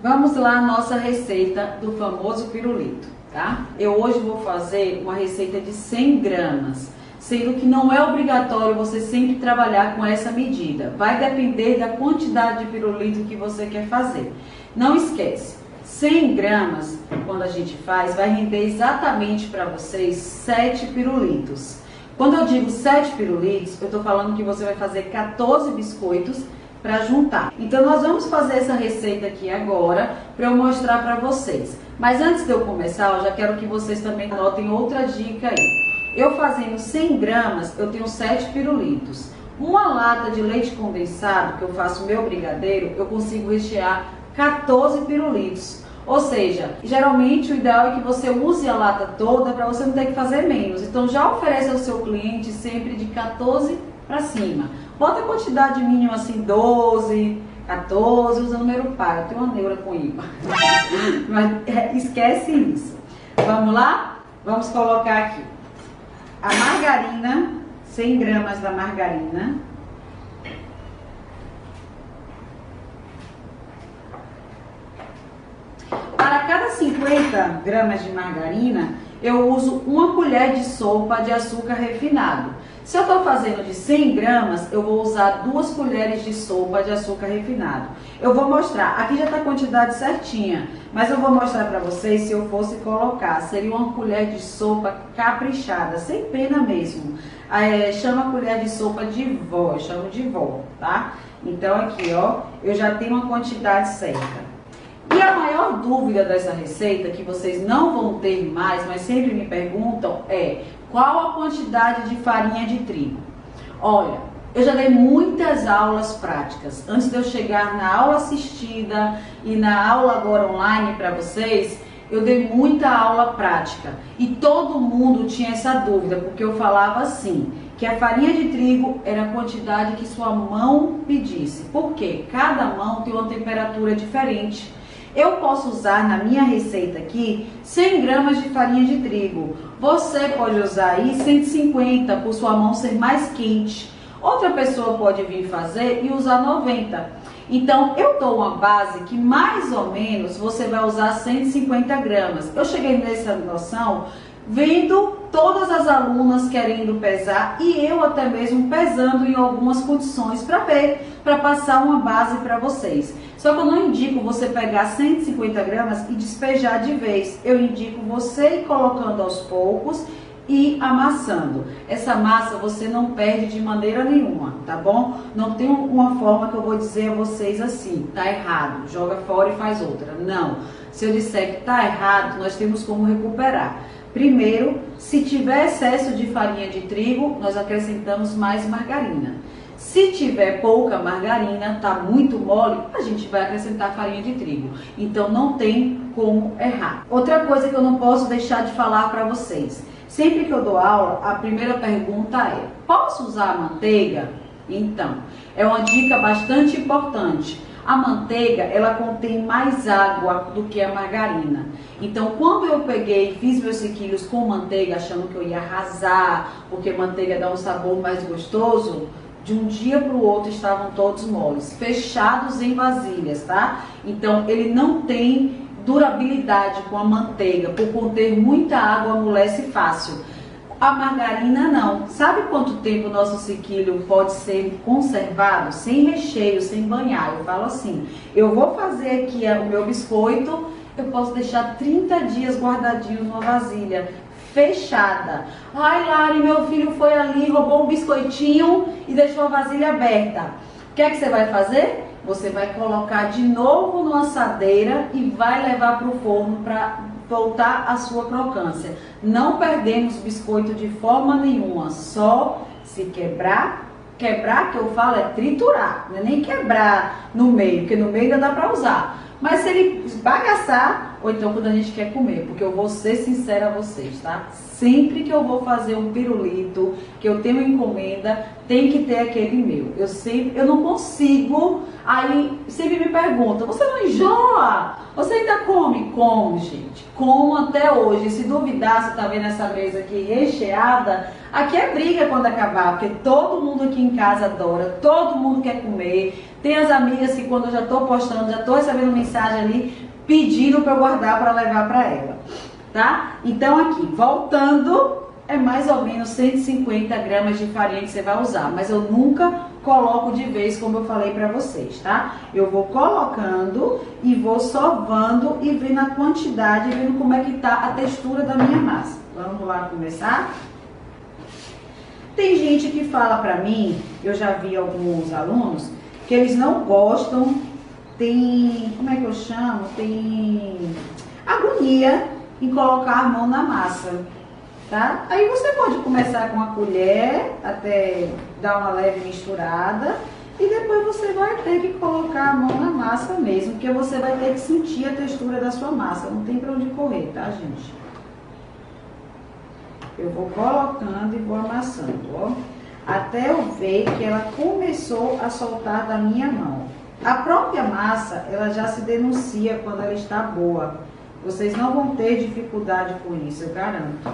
Vamos lá, a nossa receita do famoso pirulito, tá? Eu hoje vou fazer uma receita de 100 gramas, sendo que não é obrigatório você sempre trabalhar com essa medida. Vai depender da quantidade de pirulito que você quer fazer. Não esquece, 100 gramas, quando a gente faz, vai render exatamente para vocês 7 pirulitos. Quando eu digo 7 pirulitos, eu tô falando que você vai fazer 14 biscoitos para juntar. Então nós vamos fazer essa receita aqui agora para eu mostrar para vocês. Mas antes de eu começar, eu já quero que vocês também anotem outra dica aí. Eu fazendo 100 gramas, eu tenho 7 pirulitos. Uma lata de leite condensado, que eu faço meu brigadeiro, eu consigo rechear 14 pirulitos. Ou seja, geralmente o ideal é que você use a lata toda para você não ter que fazer menos. Então já oferece ao seu cliente sempre de 14 para cima. Bota a quantidade mínima assim, 12, 14, usa o número par. Eu tenho uma neura com IPA. Mas esquece isso. Vamos lá? Vamos colocar aqui a margarina, 100 gramas da margarina. Para cada 50 gramas de margarina, eu uso uma colher de sopa de açúcar refinado. Se eu estou fazendo de 100 gramas, eu vou usar 2 colheres de sopa de açúcar refinado. Eu vou mostrar, aqui já está a quantidade certinha, mas eu vou mostrar para vocês se eu fosse colocar. Seria uma colher de sopa caprichada, sem pena mesmo. Chama a colher de sopa de vó, eu chamo de vó, tá? Então aqui, ó, eu já tenho uma quantidade certa. E a maior dúvida dessa receita, que vocês não vão ter mais, mas sempre me perguntam, é qual a quantidade de farinha de trigo? Olha, eu já dei muitas aulas práticas. Antes de eu chegar na aula assistida e na aula agora online para vocês, eu dei muita aula prática. E todo mundo tinha essa dúvida, porque eu falava assim, que a farinha de trigo era a quantidade que sua mão pedisse. Por quê? Cada mão tem uma temperatura diferente. Eu posso usar na minha receita aqui 100 gramas de farinha de trigo. Você pode usar aí 150 por sua mão ser mais quente. Outra pessoa pode vir fazer e usar 90. Então eu dou uma base que mais ou menos você vai usar 150 gramas. Eu cheguei nessa noção vendo todas as alunas querendo pesar e eu até mesmo pesando em algumas condições para ver, para passar uma base para vocês. Só que eu não indico você pegar 150 gramas e despejar de vez. Eu indico você ir colocando aos poucos e amassando. Essa massa você não perde de maneira nenhuma, tá bom? Não tem uma forma que eu vou dizer a vocês assim, tá errado, joga fora e faz outra. Não. Se eu disser que tá errado, nós temos como recuperar. Primeiro, se tiver excesso de farinha de trigo, nós acrescentamos mais margarina. Se tiver pouca margarina, tá muito mole, a gente vai acrescentar farinha de trigo. Então não tem como errar. Outra coisa que eu não posso deixar de falar para vocês. Sempre que eu dou aula, a primeira pergunta é: posso usar a manteiga? Então, é uma dica bastante importante. A manteiga, ela contém mais água do que a margarina. Então, quando eu peguei e fiz meus sequilhos com manteiga, achando que eu ia arrasar, porque manteiga dá um sabor mais gostoso, de um dia para o outro estavam todos moles, fechados em vasilhas, tá? Então, ele não tem durabilidade com a manteiga, por conter muita água, amolece fácil. A margarina não. Sabe quanto tempo o nosso sequilho pode ser conservado? Sem recheio, sem banhar. Eu falo assim, eu vou fazer aqui o meu biscoito, eu posso deixar 30 dias guardadinho numa vasilha fechada. Ai, Lari, meu filho foi ali, roubou um biscoitinho e deixou a vasilha aberta. O que é que você vai fazer? Você vai colocar de novo numa assadeira e vai levar para o forno para voltar à sua crocância. Não perdemos biscoito de forma nenhuma, só se quebrar. Quebrar, que eu falo, é triturar, não é nem quebrar no meio, porque no meio ainda dá para usar. Mas se ele esbagaçar, ou então quando a gente quer comer, porque eu vou ser sincera a vocês, tá? Sempre que eu vou fazer um pirulito, que eu tenho encomenda, tem que ter aquele meu. Eu não consigo, aí sempre me perguntam, você não enjoa? Você ainda come? Como, gente? Como até hoje. Se duvidar, você tá vendo essa mesa aqui recheada, aqui é briga quando acabar, porque todo mundo aqui em casa adora, todo mundo quer comer. Tem as amigas que quando eu já tô postando, já tô recebendo mensagem ali, pedindo para eu guardar para levar para ela, tá? Então aqui, voltando, é mais ou menos 150 gramas de farinha que você vai usar, mas eu nunca coloco de vez, como eu falei para vocês, tá? Eu vou colocando e vou sovando e vendo a quantidade, vendo como é que tá a textura da minha massa. Vamos lá começar? Tem gente que fala pra mim, eu já vi alguns alunos, que eles não gostam, tem, como é que eu chamo? Tem agonia em colocar a mão na massa, tá? Aí você pode começar com a colher, até dar uma leve misturada, e depois você vai ter que colocar a mão na massa mesmo, porque você vai ter que sentir a textura da sua massa, não tem pra onde correr, tá, gente? Eu vou colocando e vou amassando, ó, até eu ver que ela começou a soltar da minha mão. A própria massa, ela já se denuncia quando ela está boa. Vocês não vão ter dificuldade com isso, eu garanto.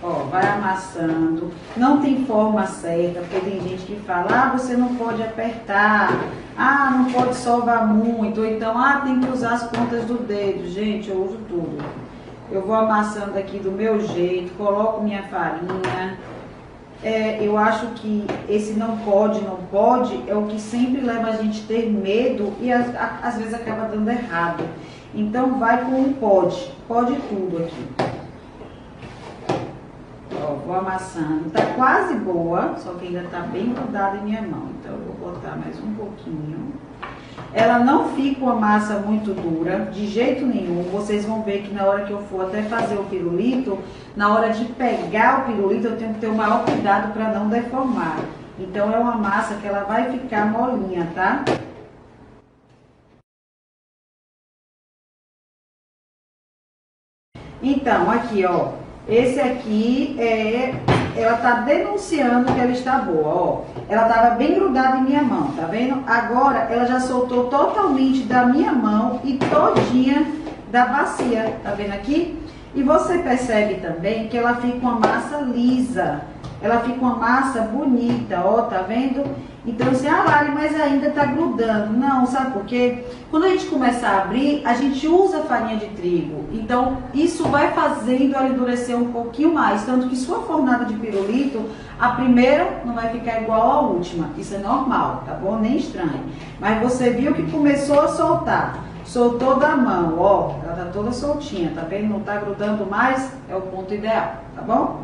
Ó, vai amassando, não tem forma certa, porque tem gente que fala, ah, você não pode apertar, ah, não pode sovar muito, ou então, ah, tem que usar as pontas do dedo. Gente, eu uso tudo. Eu vou amassando aqui do meu jeito, coloco minha farinha. Eu acho que esse não pode é o que sempre leva a gente a ter medo e às vezes acaba dando errado. Então vai com o pode tudo aqui. Ó, vou amassando, tá quase boa, só que ainda tá bem grudada em minha mão, então eu vou botar mais um pouquinho. Ela não fica uma massa muito dura, de jeito nenhum. Vocês vão ver que na hora que eu for até fazer o pirulito, na hora de pegar o pirulito, eu tenho que ter o maior cuidado para não deformar. Então é uma massa que ela vai ficar molinha, tá? Então, aqui, ó, esse aqui ela tá denunciando que ela está boa, ó. Ela tava bem grudada em minha mão, tá vendo? Agora ela já soltou totalmente da minha mão e todinha da bacia, tá vendo aqui? E você percebe também que ela fica uma massa lisa, ela fica uma massa bonita, ó, tá vendo? Então assim, ah, Lari, mas ainda tá grudando. Não, sabe por quê? Quando a gente começa a abrir, a gente usa farinha de trigo. Então isso vai fazendo ela endurecer um pouquinho mais. Tanto que sua fornada de pirulito, a primeira não vai ficar igual à última. Isso é normal, tá bom? Nem estranho. Mas você viu que começou a soltar. Soltou da mão, ó. Ela tá toda soltinha, tá vendo? Não tá grudando mais, é o ponto ideal, tá bom?